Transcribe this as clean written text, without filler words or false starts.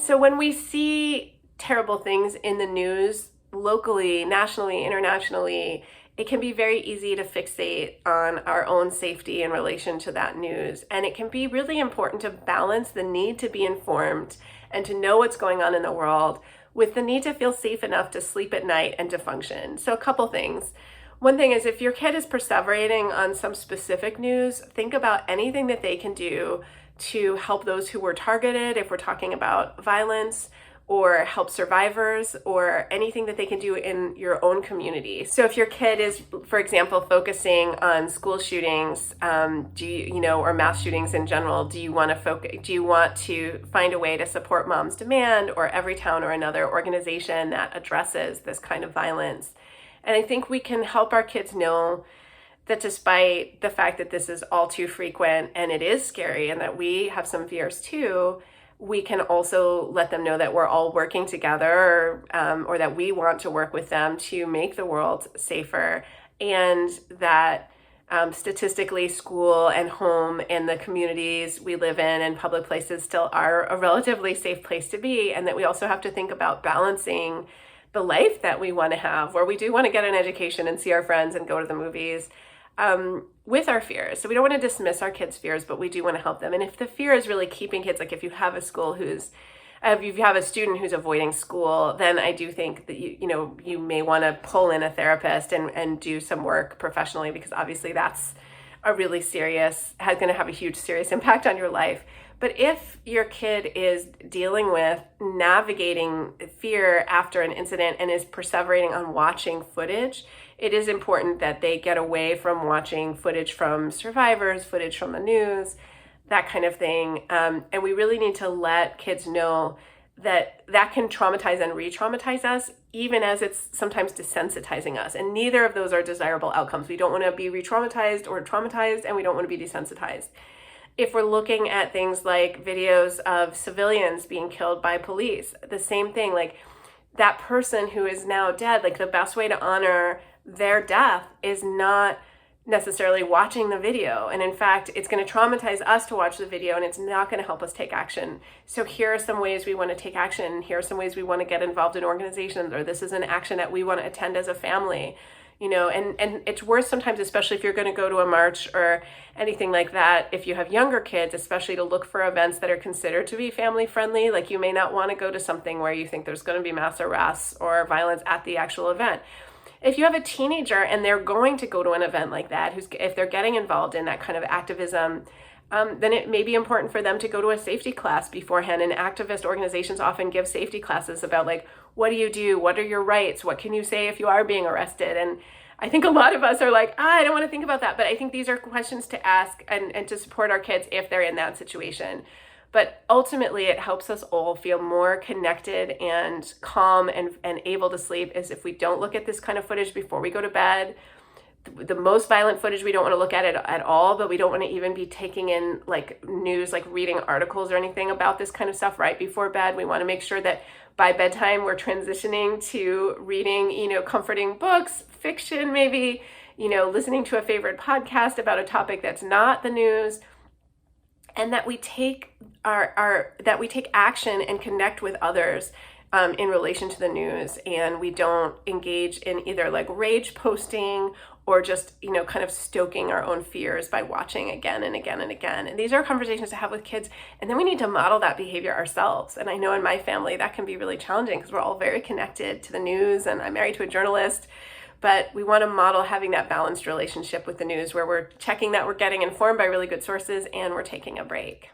So when we see terrible things in the news, locally, nationally, internationally, it can be very easy to fixate on our own safety in relation to that news. And it can be really important to balance the need to be informed and to know what's going on in the world with the need to feel safe enough to sleep at night and to function. So a couple things. One thing is, if your kid is perseverating on some specific news, think about anything that they can do to help those who were targeted, if we're talking about violence, or help survivors, or anything that they can do in your own community. So if your kid is, for example, focusing on school shootings, or mass shootings in general, do you want to find a way to support Moms Demand or Everytown or another organization that addresses this kind of violence? And I think we can help our kids know that despite the fact that this is all too frequent and it is scary and that we have some fears too, we can also let them know that we're all working together, or that we want to work with them to make the world safer, and that statistically school and home and the communities we live in and public places still are a relatively safe place to be, and that we also have to think about balancing the life that we want to have, where we do want to get an education and see our friends and go to the movies, with our fears. So we don't want to dismiss our kids' fears, but we do want to help them. And if the fear is really keeping kids, like if you have a student who's avoiding school, then I do think that you may want to pull in a therapist and do some work professionally, because obviously that's going to have a huge serious impact on your life. But if your kid is dealing with navigating fear after an incident and is perseverating on watching footage, it is important that they get away from watching footage from survivors, footage from the news, that kind of thing. And we really need to let kids know that can traumatize and re-traumatize us, even as it's sometimes desensitizing us. And neither of those are desirable outcomes. We don't want to be re-traumatized or traumatized, and we don't want to be desensitized. If we're looking at things like videos of civilians being killed by police, the same thing, like that person who is now dead, like the best way to honor their death is not necessarily watching the video. And in fact, it's going to traumatize us to watch the video, and it's not going to help us take action. So here are some ways we want to take action. Here are some ways we want to get involved in organizations, or this is an action that we want to attend as a family. And it's worth sometimes, especially if you're going to go to a march or anything like that, if you have younger kids, especially to look for events that are considered to be family friendly. Like you may not want to go to something where you think there's going to be mass arrests or violence at the actual event. If you have a teenager and they're going to go to an event like that, if they're getting involved in that kind of activism, then it may be important for them to go to a safety class beforehand. And activist organizations often give safety classes about, like, what do you do? What are your rights? What can you say if you are being arrested? And I think a lot of us are like, I don't want to think about that. But I think these are questions to ask and to support our kids if they're in that situation. But ultimately, it helps us all feel more connected and calm and able to sleep, is if we don't look at this kind of footage before we go to bed. The most violent footage, we don't want to look at it at all, but we don't want to even be taking in like news, like reading articles or anything about this kind of stuff right before bed. We want to make sure that by bedtime we're transitioning to reading, comforting books, fiction maybe, listening to a favorite podcast about a topic that's not the news, and that we take that we take action and connect with others in relation to the news, and we don't engage in either like rage posting or just, kind of stoking our own fears by watching again and again and again. And these are conversations to have with kids. And then we need to model that behavior ourselves. And I know in my family that can be really challenging because we're all very connected to the news, and I'm married to a journalist. But we want to model having that balanced relationship with the news, where we're checking that we're getting informed by really good sources and we're taking a break.